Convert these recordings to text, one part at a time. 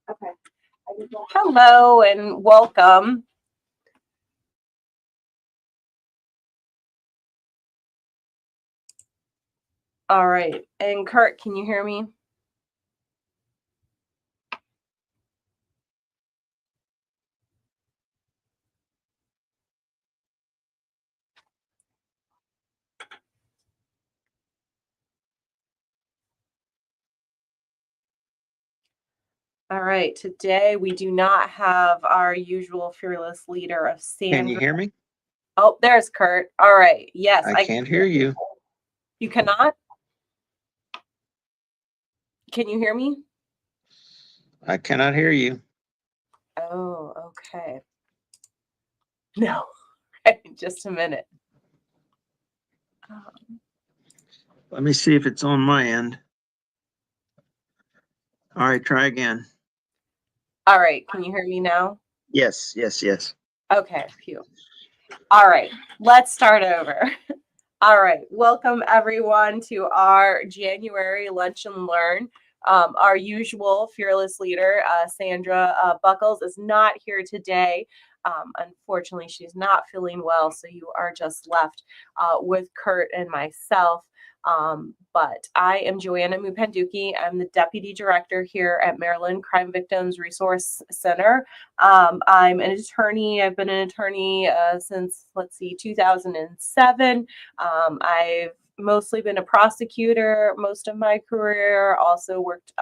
Okay. Hello and welcome. All right. And Kurt, can you hear me? All right. Today we do not have our usual fearless leader of Sandra. Can you hear me? Oh, there's Kurt. All right. Yes, I can't hear you. You cannot? Can you hear me? I cannot hear you. Oh, okay. No. Just a minute. Let me see if it's on my end. All right, try again. All right. Can you hear me now? Yes, yes, yes. Okay. Phew. All right. Let's start over. All right. Welcome, everyone, to our January Lunch and Learn. Our usual fearless leader, Sandra Buckles, is not here today. Unfortunately, she's not feeling well, so you are just left with Kurt and myself. But I am Joanna Mupenduki. I'm the Deputy Director here at Maryland Crime Victims Resource Center. I'm an attorney. I've been an attorney since, 2007. I've mostly been a prosecutor most of my career, also worked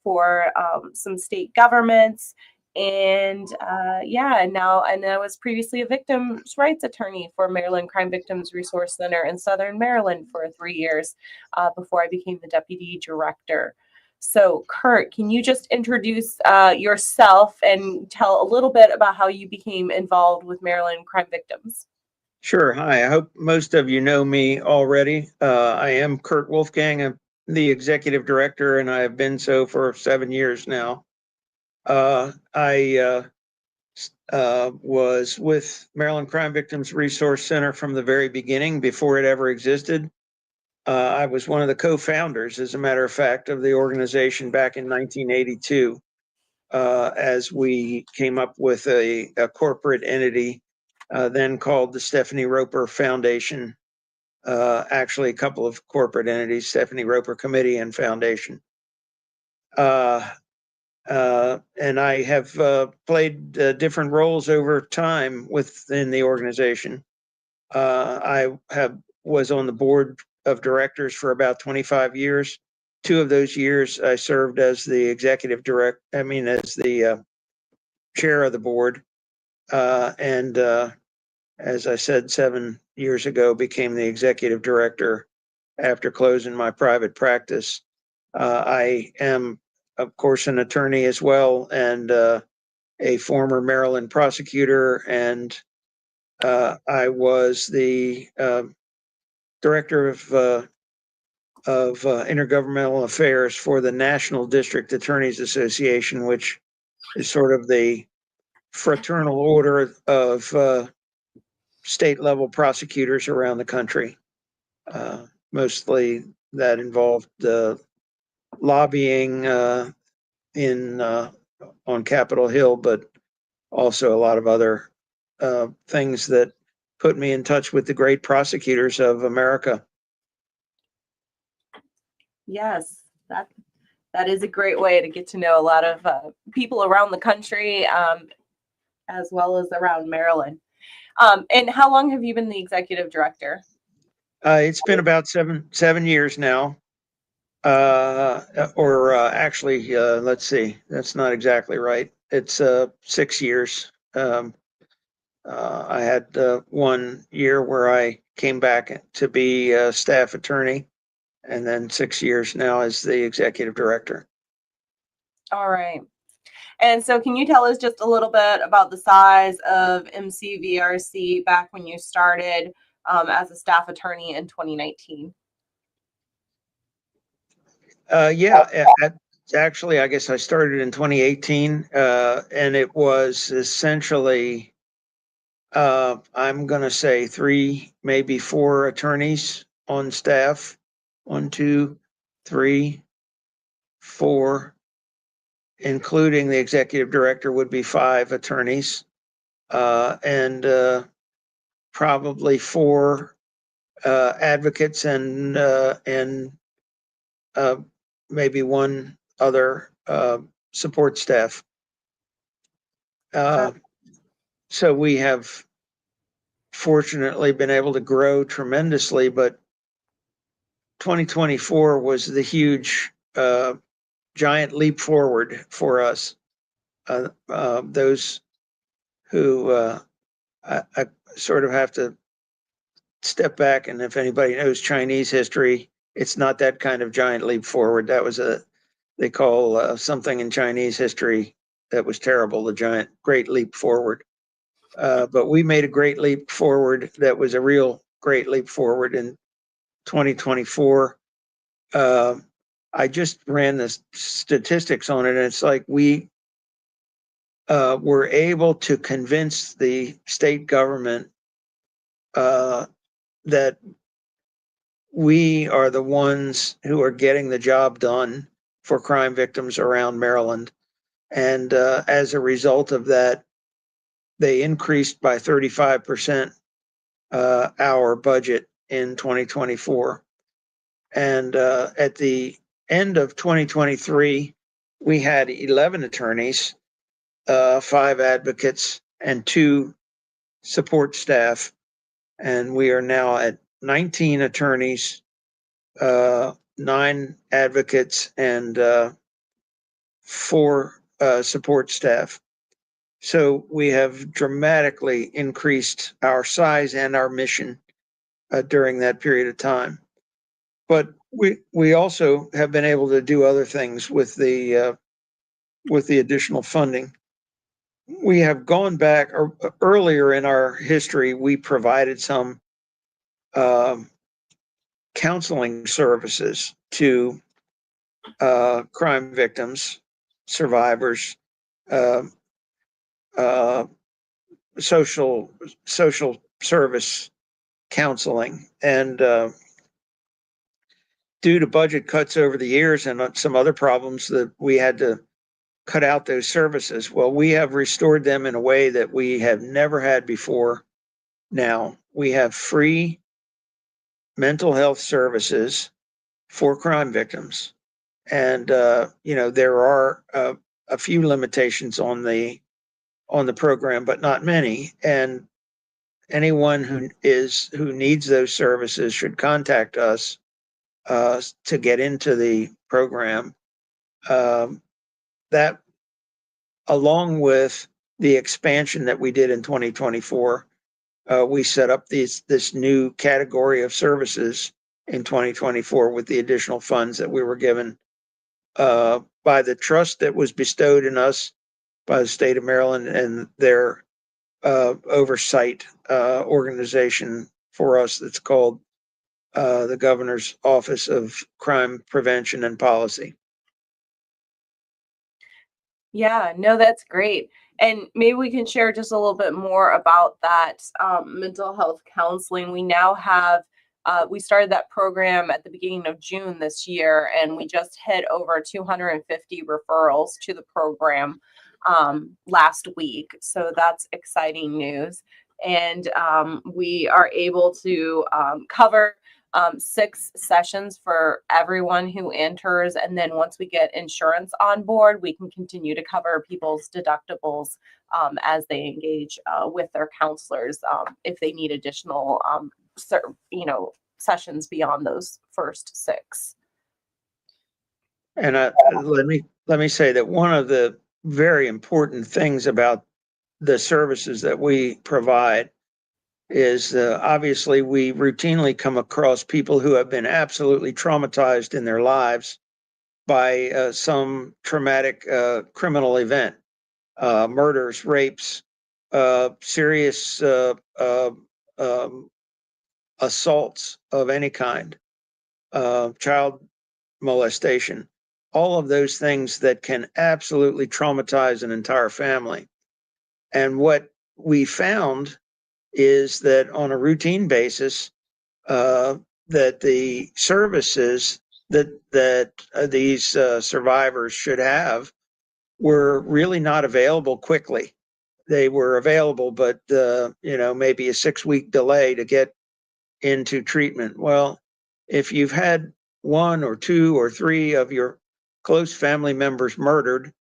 for some state governments. And and I was previously a victims rights attorney for Maryland Crime Victims Resource Center in Southern Maryland for 3 years before I became the deputy director. So, Kurt, can you just introduce yourself and tell a little bit about how you became involved with Maryland Crime Victims? Sure. Hi. I hope most of you know me already. I am Kurt Wolfgang. I'm the executive director, and I have been so for 7 years now. I was with Maryland Crime Victims Resource Center from the very beginning, before it ever existed. I was one of the co-founders, as a matter of fact, of the organization back in 1982, as we came up with a corporate entity then called the Stephanie Roper Foundation. Actually, a couple of corporate entities, Stephanie Roper Committee and Foundation. And I have played different roles over time within the organization. I was on the board of directors for about 25 years. 2 of those years I served as the executive as the chair of the board. And as I said, 7 years ago, became the executive director after closing my private practice. I am, of course, an attorney as well, and a former Maryland prosecutor, and I was the director of intergovernmental affairs for the National District Attorneys Association, which is sort of the fraternal order of state level prosecutors around the country. Mostly that involved lobbying on Capitol Hill, but also a lot of other things that put me in touch with the great prosecutors of America. Yes, that is a great way to get to know a lot of people around the country, as well as around Maryland. And how long have you been the executive director? It's been about seven years now. Actually, let's see, that's not exactly right. It's 6 years. I had 1 year where I came back to be a staff attorney, and then 6 years now as the executive director. All right. And so can you tell us just a little bit about the size of MCVRC back when you started as a staff attorney in 2019? Actually, I guess I started in 2018, and it was essentially, I'm going to say 3, maybe 4 attorneys on staff. 1, 2, 3, 4, including the executive director, would be 5 attorneys, and probably 4 advocates and maybe 1 other support staff. So we have fortunately been able to grow tremendously, but 2024 was the huge giant leap forward for us. Those who I sort of have to step back, and if anybody knows Chinese history, it's not that kind of giant leap forward. That was they call something in Chinese history that was terrible, the giant great leap forward. But we made a great leap forward that was a real great leap forward in 2024. I just ran the statistics on it, and it's like we were able to convince the state government that we are the ones who are getting the job done for crime victims around Maryland. And as a result of that, they increased by 35% our budget in 2024. And at the end of 2023, we had 11 attorneys, 5 advocates, and 2 support staff. And we are now at 19 attorneys, 9 advocates, and 4 support staff. So we have dramatically increased our size and our mission during that period of time. But we also have been able to do other things with the additional funding. We have gone back earlier in our history. We provided some counseling services to crime victims, survivors, social service counseling, and due to budget cuts over the years and some other problems, that we had to cut out those services. Well, we have restored them in a way that we have never had before. Now we have free mental health services for crime victims, and there are a few limitations on the program, but not many. And anyone who needs those services should contact us to get into the program. That, along with the expansion that we did in 2024, we set up this new category of services in 2024 with the additional funds that we were given by the trust that was bestowed in us by the state of Maryland and their oversight organization for us that's called the Governor's Office of Crime Prevention and Policy. Yeah, no, that's great. And maybe we can share just a little bit more about that mental health counseling. We now have, we started that program at the beginning of June this year, and we just hit over 250 referrals to the program last week. So that's exciting news. And we are able to cover 6 sessions for everyone who enters. And then once we get insurance on board, we can continue to cover people's deductibles as they engage with their counselors if they need additional, sessions beyond those first 6. And let me say that one of the very important things about the services that we provide is obviously we routinely come across people who have been absolutely traumatized in their lives by some traumatic criminal event, murders, rapes, serious assaults of any kind, child molestation, all of those things that can absolutely traumatize an entire family. And what we found is that on a routine basis, that the services that these survivors should have were really not available quickly. They were available, but maybe a 6-week delay to get into treatment. Well, if you've had 1 or 2 or 3 of your close family members murdered,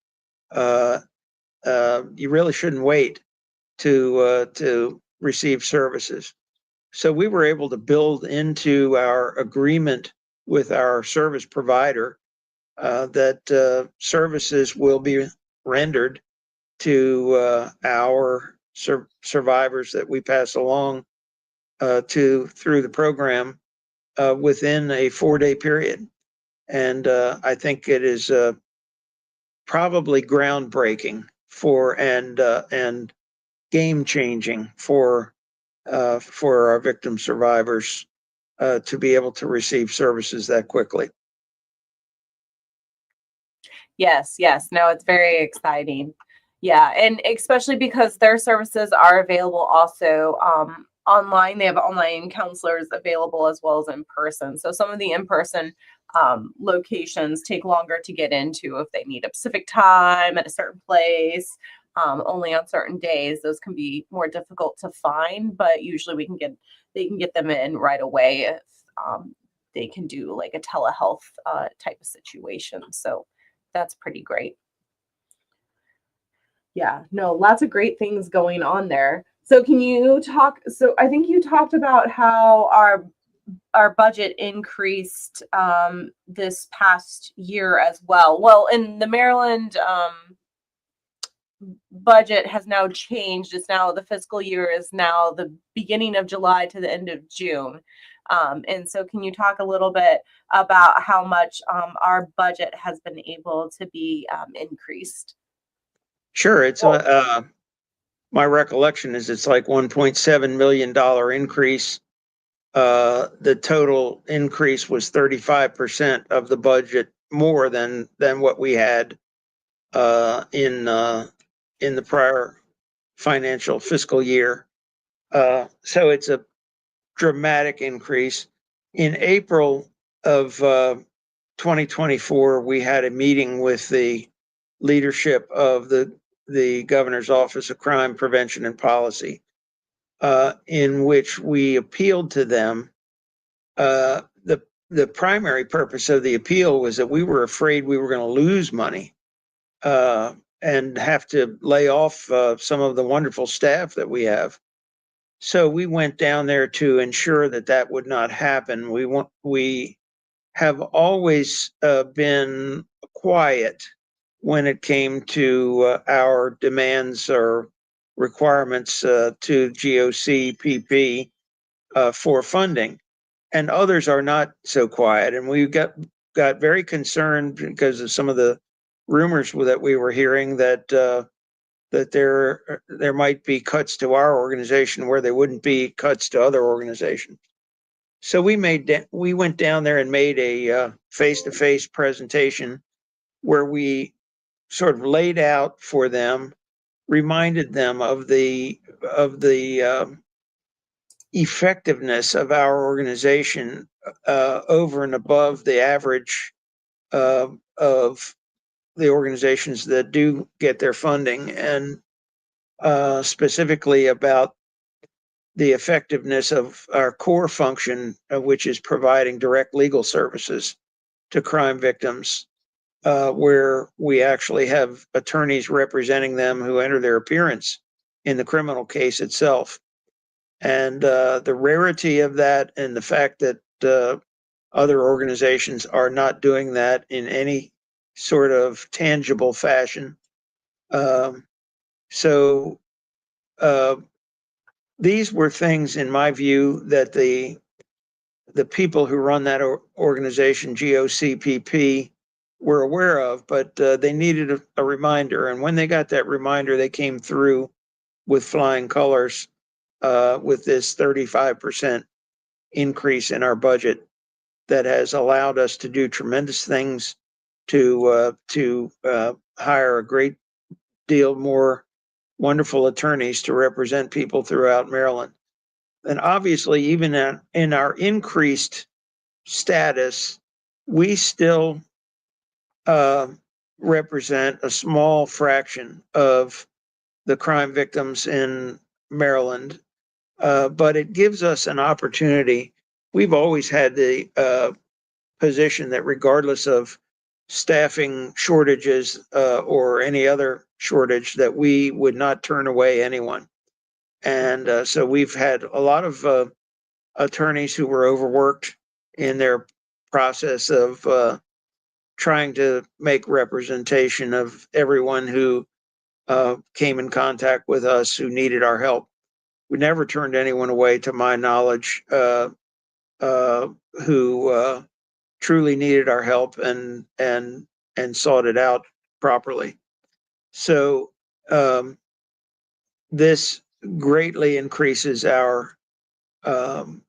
you really shouldn't wait to receive services. So we were able to build into our agreement with our service provider that services will be rendered to our survivors that we pass along through the program within a 4-day period. And I think it is probably groundbreaking and game changing for our victim survivors to be able to receive services that quickly. Yes, yes. No, it's very exciting. Yeah, and especially because their services are available also online. They have online counselors available as well as in person. So some of the in-person locations take longer to get into if they need a specific time at a certain place. Only on certain days, those can be more difficult to find, but usually they can get them in right away if they can do like a telehealth type of situation. So that's pretty great. Yeah, no, lots of great things going on there. So can you talk, so I think you talked about how our budget increased this past year as well. Well, in the Maryland budget has now changed. It's now the fiscal year is now the beginning of July to the end of June. And so can you talk a little bit about how much our budget has been able to be increased? Sure. It's my recollection is it's like $1.7 million increase. The total increase was 35% of the budget more than what we had in the prior financial fiscal year. So it's a dramatic increase. In April of 2024, we had a meeting with the leadership of the Governor's Office of Crime Prevention and Policy, in which we appealed to them. The primary purpose of the appeal was that we were afraid we were going to lose money and have to lay off some of the wonderful staff that we have. So we went down there to ensure that that would not happen. We have always been quiet when it came to our demands or requirements to GOCPP for funding, and others are not so quiet. And we got very concerned because of some of the rumors that we were hearing that that there might be cuts to our organization where there wouldn't be cuts to other organizations. So we went down there and made a face-to-face presentation where we sort of laid out for them, reminded them of the effectiveness of our organization over and above the average of the organizations that do get their funding, and specifically about the effectiveness of our core function, which is providing direct legal services to crime victims, where we actually have attorneys representing them who enter their appearance in the criminal case itself. And the rarity of that and the fact that other organizations are not doing that in any sort of tangible fashion. So these were things, in my view, that the people who run that organization, GOCPP, were aware of, but they needed a reminder. And when they got that reminder, they came through with flying colors with this 35% increase in our budget that has allowed us to do tremendous things to hire a great deal more wonderful attorneys to represent people throughout Maryland. And obviously, even in our increased status, we still represent a small fraction of the crime victims in Maryland, but it gives us an opportunity. We've always had the position that regardless of staffing shortages or any other shortage, that we would not turn away anyone. And so we've had a lot of attorneys who were overworked in their process of trying to make representation of everyone who came in contact with us who needed our help. We never turned anyone away, to my knowledge, who truly needed our help and sought it out properly. So this greatly increases um,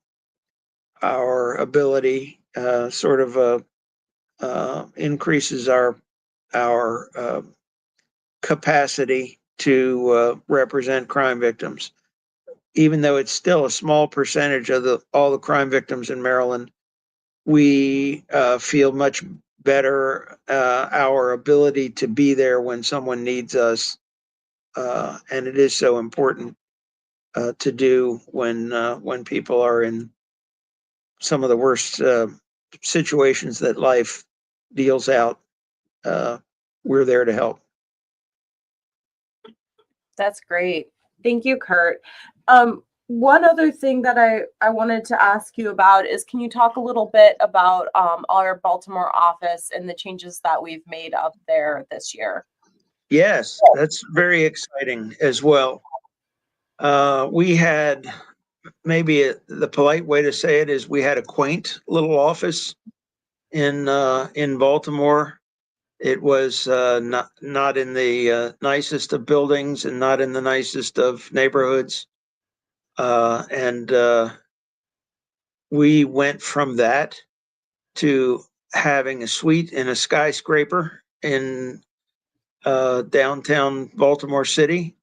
our ability, increases our capacity to represent crime victims. Even though it's still a small percentage of all the crime victims in Maryland, we feel much better our ability to be there when someone needs us, and it is so important to do when people are in some of the worst situations that life deals out. We're there to help. That's great. Thank you, Kurt. One other thing that I wanted to ask you about is, can you talk a little bit about our Baltimore office and the changes that we've made up there this year? Yes, that's very exciting as well. We had, the polite way to say it is, we had a quaint little office in Baltimore. It was not in the nicest of buildings and not in the nicest of neighborhoods. And we went from that to having a suite in a skyscraper in downtown Baltimore City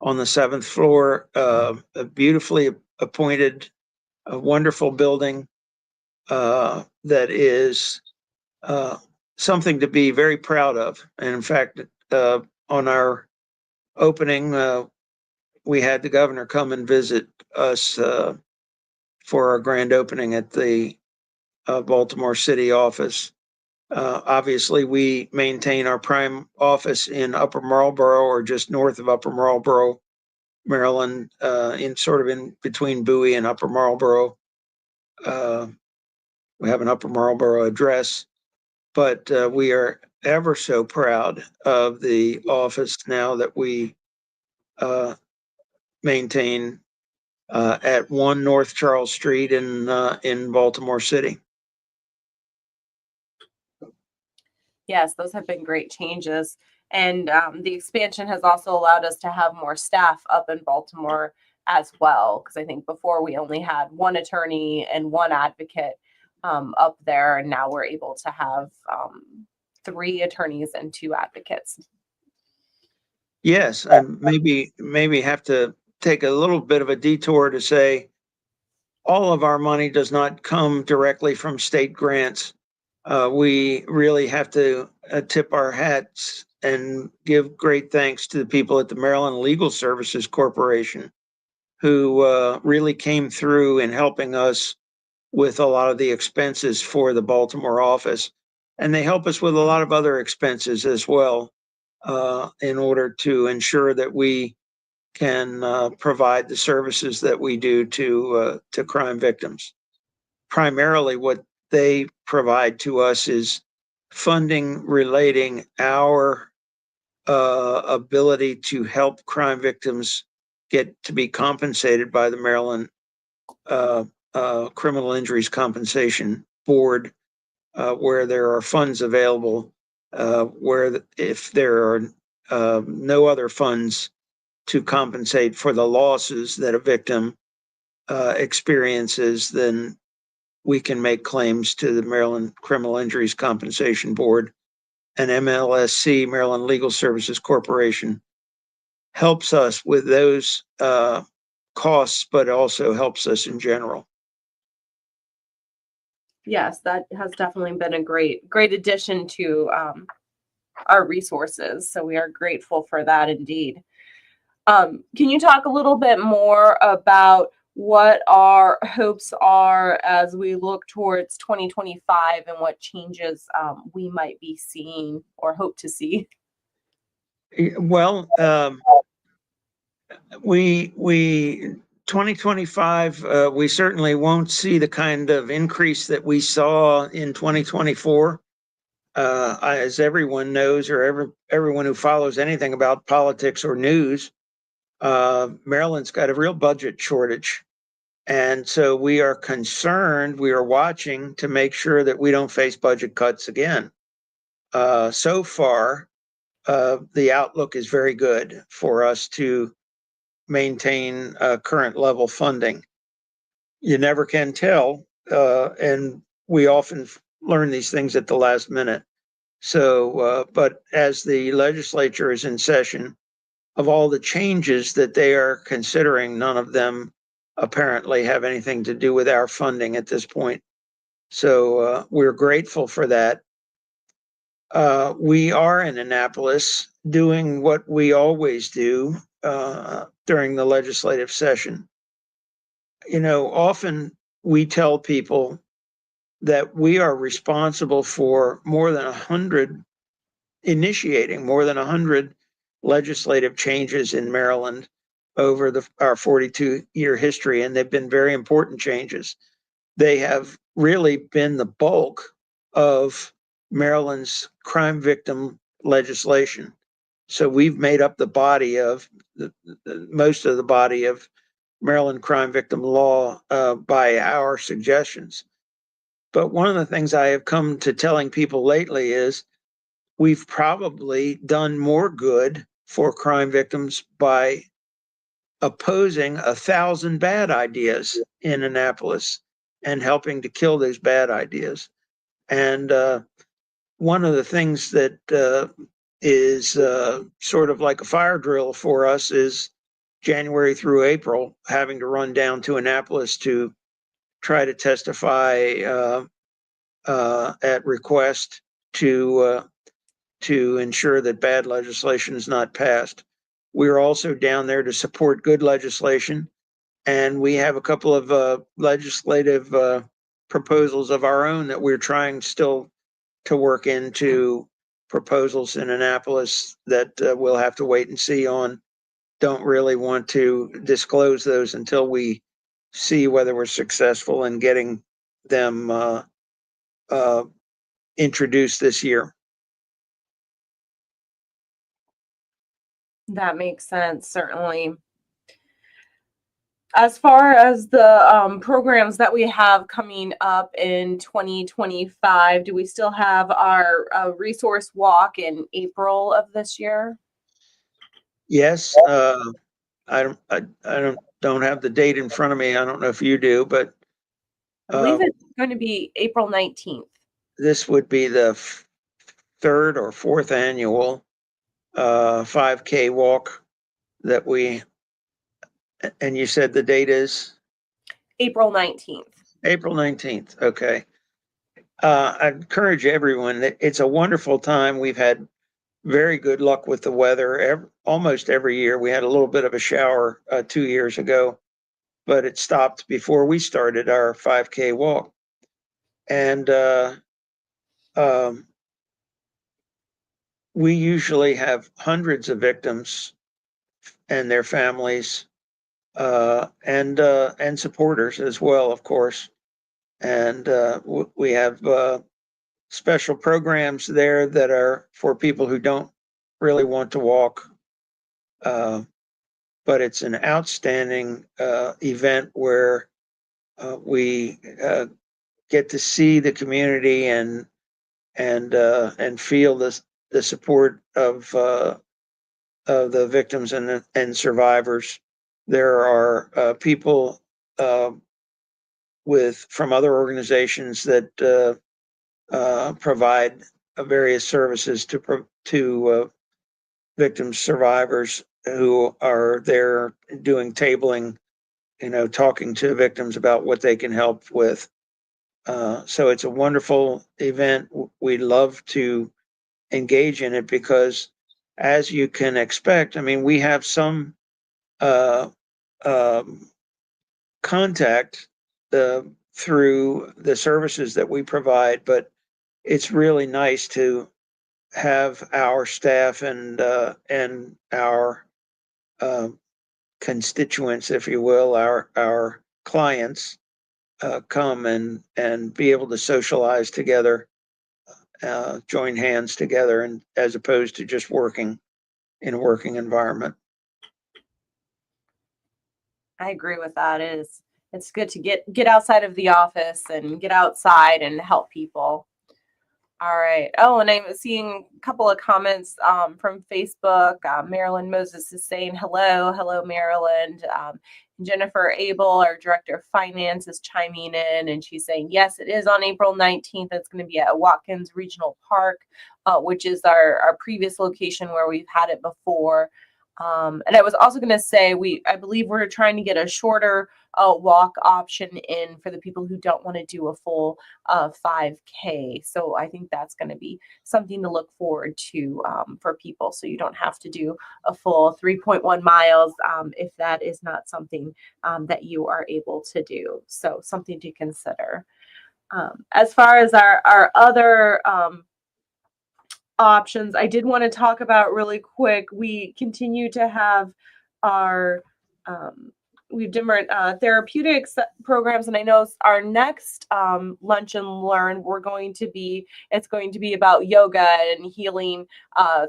on the 7th floor, a beautifully appointed, a wonderful building that is something to be very proud of. And in fact, on our opening, we had the governor come and visit us for our grand opening at the Baltimore City office. Obviously, we maintain our prime office in Upper Marlboro, or just north of Upper Marlboro, Maryland, in between Bowie and Upper Marlboro. We have an Upper Marlboro address, but we are ever so proud of the office now that we maintain at 1 North Charles Street in Baltimore City. Yes, those have been great changes. And the expansion has also allowed us to have more staff up in Baltimore as well. Because I think before we only had one attorney and one advocate up there. And now we're able to have 3 attorneys and 2 advocates. Yes, and maybe have to take a little bit of a detour to say all of our money does not come directly from state grants. We really have to tip our hats and give great thanks to the people at the Maryland Legal Services Corporation, who really came through in helping us with a lot of the expenses for the Baltimore office. And they help us with a lot of other expenses as well, in order to ensure that we can provide the services that we do to crime victims. Primarily, what they provide to us is funding relating our ability to help crime victims get to be compensated by the Maryland Criminal Injuries Compensation Board, where there are funds available, if there are no other funds to compensate for the losses that a victim experiences, then we can make claims to the Maryland Criminal Injuries Compensation Board. And MLSC, Maryland Legal Services Corporation, helps us with those costs, but also helps us in general. Yes, that has definitely been a great addition to our resources. So we are grateful for that indeed. Can you talk a little bit more about what our hopes are as we look towards 2025 and what changes we might be seeing or hope to see? Well, we 2025, we certainly won't see the kind of increase that we saw in 2024. As everyone knows, or everyone who follows anything about politics or news, Maryland's got a real budget shortage. And so we are concerned, we are watching to make sure that we don't face budget cuts again. So far, the outlook is very good for us to maintain current level funding. You never can tell, and we often learn these things at the last minute. So, but as the legislature is in session, of all the changes that they are considering, none of them apparently have anything to do with our funding at this point. So we're grateful for that. We are in Annapolis doing what we always do during the legislative session. You know, often we tell people that we are responsible for initiating more than 100 legislative changes in Maryland over our 42-year history, and they've been very important changes. They have really been the bulk of Maryland's crime victim legislation. So we've made up the body of most of the body of Maryland crime victim law by our suggestions. But one of the things I have come to telling people lately is we've probably done more good for crime victims by opposing 1,000 bad ideas in Annapolis and helping to kill those bad ideas. And one of the things that is sort of like a fire drill for us is January through April, having to run down to Annapolis to try to testify at request to ensure that bad legislation is not passed. We're also down there to support good legislation, and we have a couple of legislative proposals of our own that we're trying still to work into proposals in Annapolis that we'll have to wait and see on. Don't really want to disclose those until we see whether we're successful in getting them introduced this year. That makes sense, certainly. As far as the programs that we have coming up in 2025, do we still have our resource walk in April of this year? Yes, I don't have the date in front of me. I don't know if you do, but I believe it's going to be April 19th. This would be the third or fourth annual 5K walk that we, and you said the date is? April 19th. April 19th, okay. I encourage everyone, it's a wonderful time. We've had very good luck with the weather. Almost every year. We had a little bit of a shower 2 years ago, but it stopped before we started our 5K walk. And we usually have hundreds of victims and their families and supporters as well, of course. And we have special programs there that are for people who don't really want to walk. But it's an outstanding event where we get to see the community and feel the support of the victims and survivors. There are people from other organizations that provide various services to victims, survivors who are there doing tabling, talking to victims about what they can help with. So it's a wonderful event. We love to engage in it because, as you can expect, I mean, we have some contact through the services that we provide, but it's really nice to have our staff and our constituents, if you will, our clients come and be able to socialize together, join hands together, and as opposed to just working in a working environment. I agree with that. It's good to get outside of the office and get outside and help people. All right. Oh, and I'm seeing a couple of comments from Facebook. Marilyn Moses is saying hello. Hello, Maryland. Jennifer Abel, our director of finance, is chiming in, and she's saying, yes, it is on April 19th. It's going to be at Watkins Regional Park, which is our previous location where we've had it before. And I was also going to say, I believe we're trying to get a shorter walk option in for the people who don't want to do a full 5K. So I think that's going to be something to look forward to for people. So you don't have to do a full 3.1 miles if that is not something that you are able to do. So something to consider. As far as our other options, I did want to talk about really quick. We continue to have our we've different therapeutics programs, and I know our next lunch and learn it's going to be about yoga and healing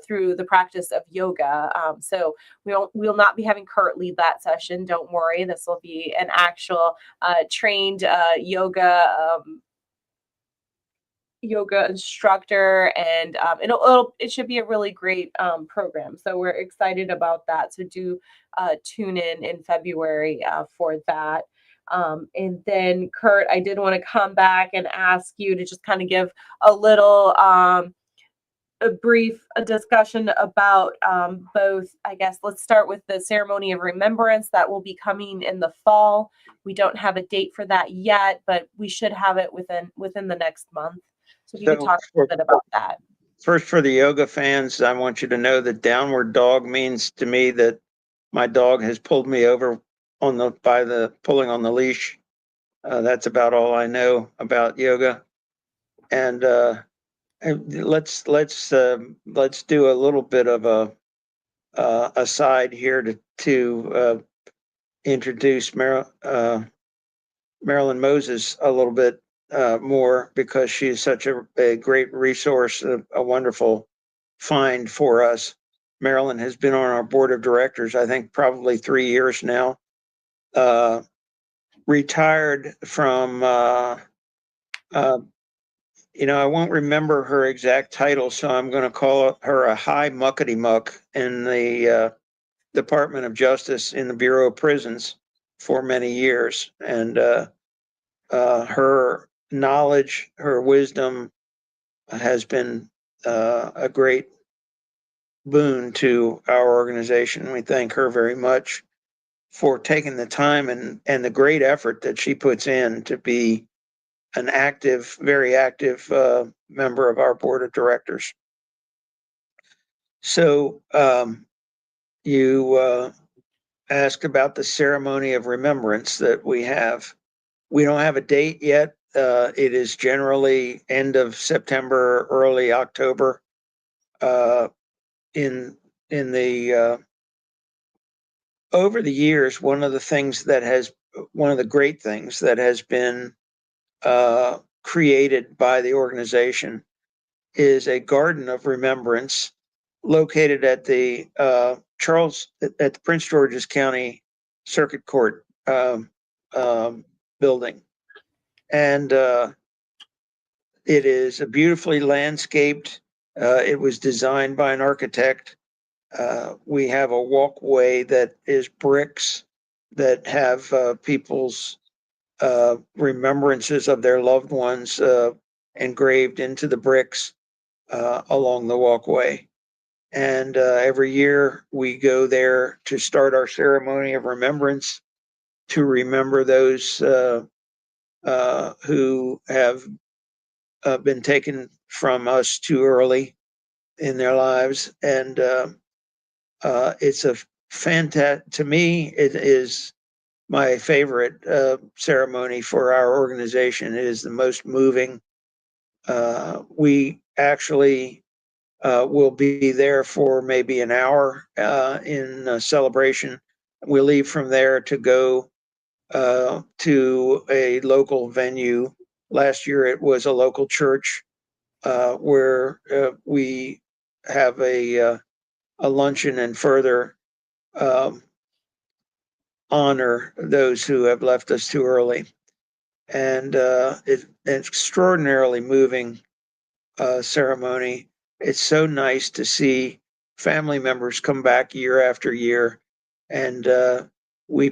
through the practice of yoga. So we'll not be having Kurt lead that session. Don't worry, this will be an actual trained yoga instructor, and it should be a really great program. So we're excited about that. So do tune in February for that. And then Kurt, I did want to come back and ask you to just kind of give a little a brief discussion about both. I guess let's start with the ceremony of remembrance that will be coming in the fall. We don't have a date for that yet, but we should have it within the next month. So if you could talk a little bit about that. First, for the yoga fans, I want you to know that downward dog means to me that my dog has pulled me over pulling on the leash. That's about all I know about yoga. And let's do a little bit of a aside here to introduce Marilyn Moses a little bit more, because she's such a great resource, a wonderful find for us. Marilyn has been on our board of directors, I think probably 3 years now. Retired from, I won't remember her exact title, so I'm going to call her a high muckety muck in the Department of Justice in the Bureau of Prisons for many years. And her knowledge, her wisdom has been a great boon to our organization. We thank her very much for taking the time and the great effort that she puts in to be an active, very active member of our board of directors. So you asked about the ceremony of remembrance that we have. We don't have a date yet. It is generally end of September, early October. In the over the years, one of the great things that has been created by the organization is a garden of remembrance located at the Prince George's County Circuit Court building. And it is a beautifully landscaped. It was designed by an architect. We have a walkway that is bricks that have people's remembrances of their loved ones engraved into the bricks along the walkway. And every year we go there to start our ceremony of remembrance, to remember those who have been taken from us too early. in their lives. And it's a fantastic, to me, it is my favorite ceremony for our organization. It is the most moving. We actually will be there for maybe an hour in celebration. We'll leave from there to go to a local venue. Last year it was a local church where we have a luncheon and further um, honor those who have left us too early. And it's an extraordinarily moving ceremony. It's so nice to see family members come back year after year, and we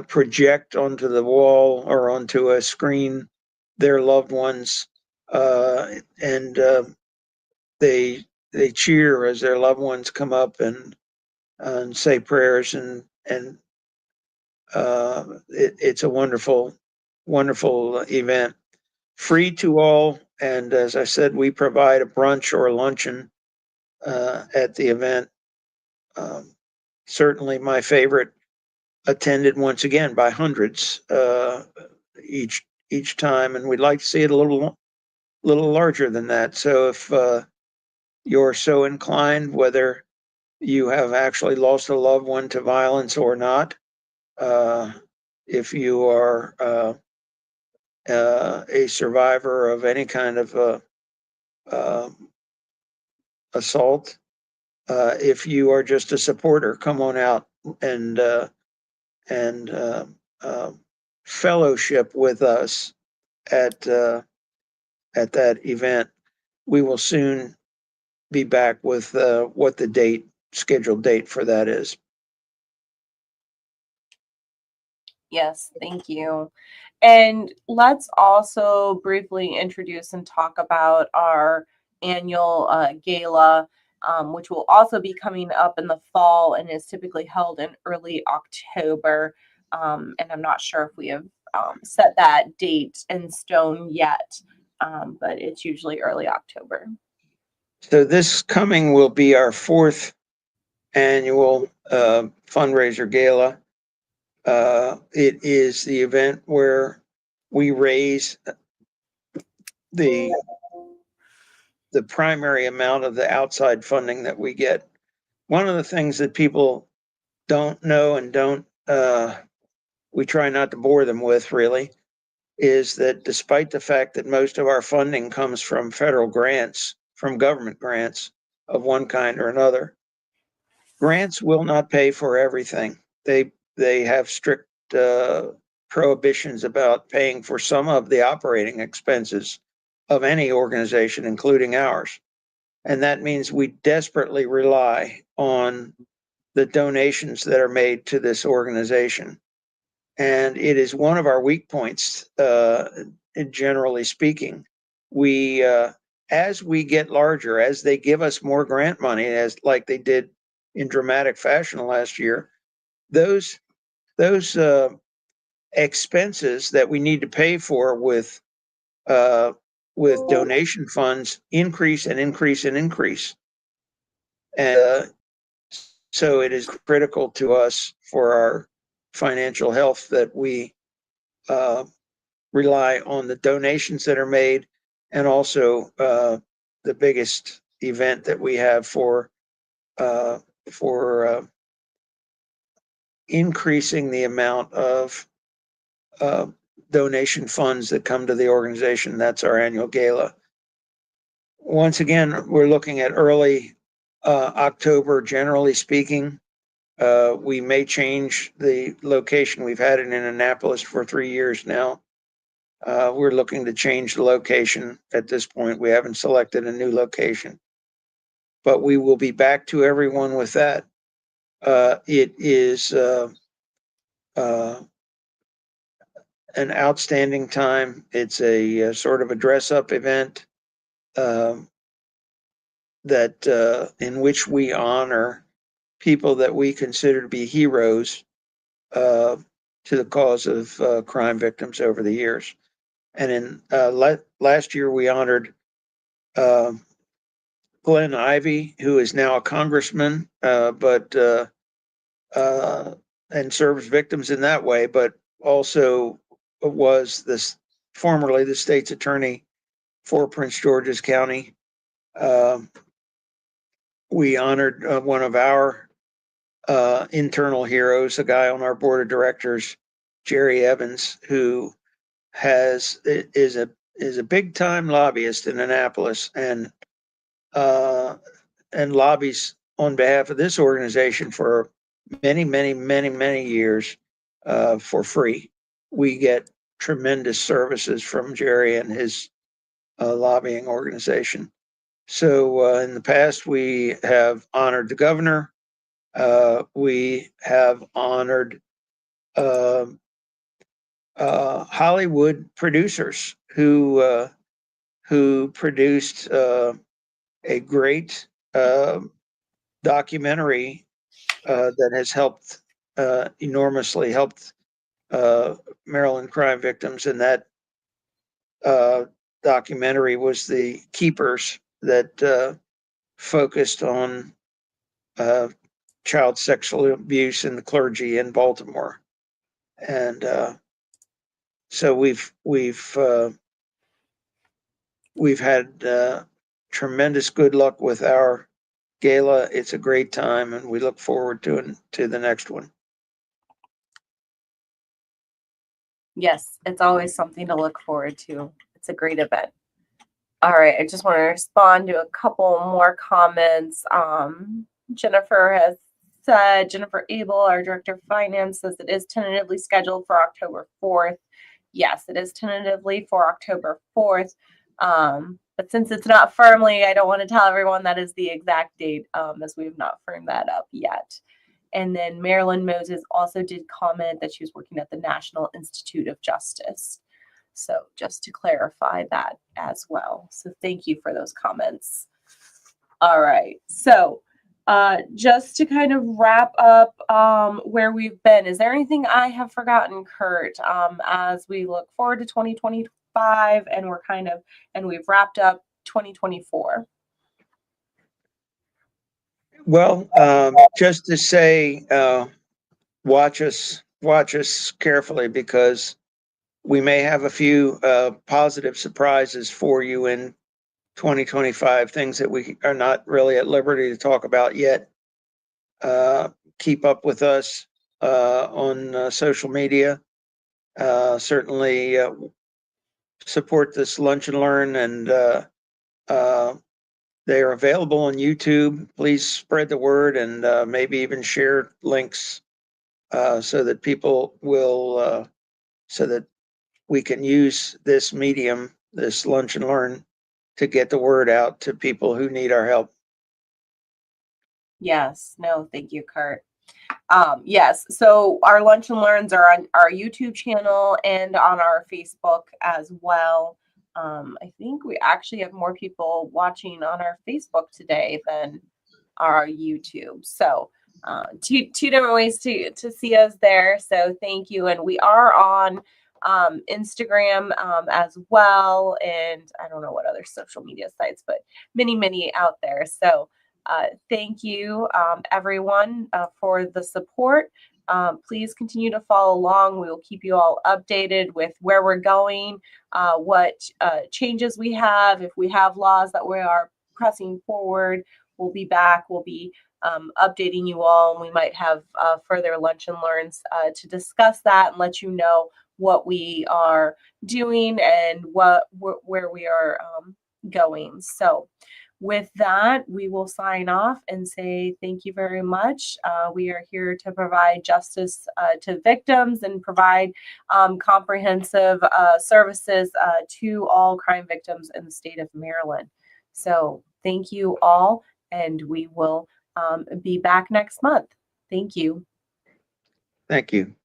project onto the wall or onto a screen their loved ones, and they they cheer as their loved ones come up and say prayers, and it's a wonderful event, free to all. And as I said, we provide a brunch or a luncheon at the event. Um, Certainly my favorite, attended once again by hundreds each time, and we'd like to see it a little larger than that. So if you're so inclined, whether you have actually lost a loved one to violence or not, uh, if you are a survivor of any kind of uh, assault, if you are just a supporter, come on out and and uh, uh, fellowship with us at at that event. We will soon be back with what the scheduled date for that is. Yes, thank you. And let's also briefly introduce and talk about our annual gala, which will also be coming up in the fall and is typically held in early October. And I'm not sure if we have set that date in stone yet, but it's usually early October. So this coming will be our fourth annual fundraiser gala. It is the event where we raise the the primary amount of the outside funding that we get. One of the things that people don't know and don't we try not to bore them with really is that despite the fact that most of our funding comes from federal grants, from government grants of one kind or another, grants will not pay for everything. They have strict prohibitions about paying for some of the operating expenses of any organization, including ours. And that means we desperately rely on the donations that are made to this organization. And it is one of our weak points, generally speaking. We, as we get larger, as they give us more grant money, as like they did in dramatic fashion last year, those expenses that we need to pay for uh, with donation funds increase and increase and increase. And so it is critical to us for our financial health that we uh, rely on the donations that are made, and also the biggest event that we have uh, for increasing the amount of uh, donation funds that come to the organization. That's our annual gala. Once again, we're looking at early October, generally speaking. We may change the location. We've had it in Annapolis for 3 years now. We're looking to change the location at this point. We haven't selected a new location, but we will be back to everyone with that. It is an outstanding time. It's a sort of a dress-up event um, that in which we honor people that we consider to be heroes uh, to the cause of crime victims over the years. And in last year, we honored Glenn Ivy, who is now a congressman, and serves victims in that way, but also was formerly the state's attorney for Prince George's County. We honored one of our internal heroes, a guy on our board of directors, Jerry Evans, who is a big time lobbyist in Annapolis and lobbies on behalf of this organization for many years for free. We get tremendous services from Jerry and his lobbying organization. So in the past, we have honored the governor. We have honored Hollywood producers who produced a great documentary that has helped enormously helped Maryland crime victims, and that documentary was The Keepers, that focused on child sexual abuse in the clergy in Baltimore. And so we've had tremendous good luck with our gala. It's a great time, and we look forward to the next one. Yes, it's always something to look forward to. It's a great event. All right, I just want to respond to a couple more comments. Jennifer Abel, our Director of Finance, says it is tentatively scheduled for October 4th. Yes, it is tentatively for October 4th. But since it's not firmly, I don't want to tell everyone that is the exact date, as we have not firmed that up yet. And then Marilyn Moses also did comment that she was working at the National Institute of Justice. So just to clarify that as well. So thank you for those comments. All right. So just to kind of wrap up where we've been, is there anything I have forgotten, Kurt, as we look forward to 2025 and we've wrapped up 2024? Well, just to say, watch us carefully, because we may have a few positive surprises for you in 2025, things that we are not really at liberty to talk about yet. Keep up with us on social media. Certainly support this Lunch and Learn, and they are available on YouTube. Please spread the word, and maybe even share links so that people will, so that we can use this medium, this Lunch and Learn, to get the word out to people who need our help. Yes. No, thank you, Kurt. Yes. So our Lunch and Learns are on our YouTube channel and on our Facebook as well. I think we actually have more people watching on our Facebook today than our YouTube. So two different ways to see us there. So thank you. And we are on Instagram as well. And I don't know what other social media sites, but many out there. So thank you, everyone, for the support. Please continue to follow along. We will keep you all updated with where we're going, what changes we have. If we have laws that we are pressing forward, we'll be back. We'll be updating you all, and we might have further Lunch and Learns to discuss that and let you know what we are doing and where we are going. So with that, we will sign off and say thank you very much. We are here to provide justice to victims and provide comprehensive services to all crime victims in the state of Maryland. So thank you all, and we will be back next month. Thank you. Thank you.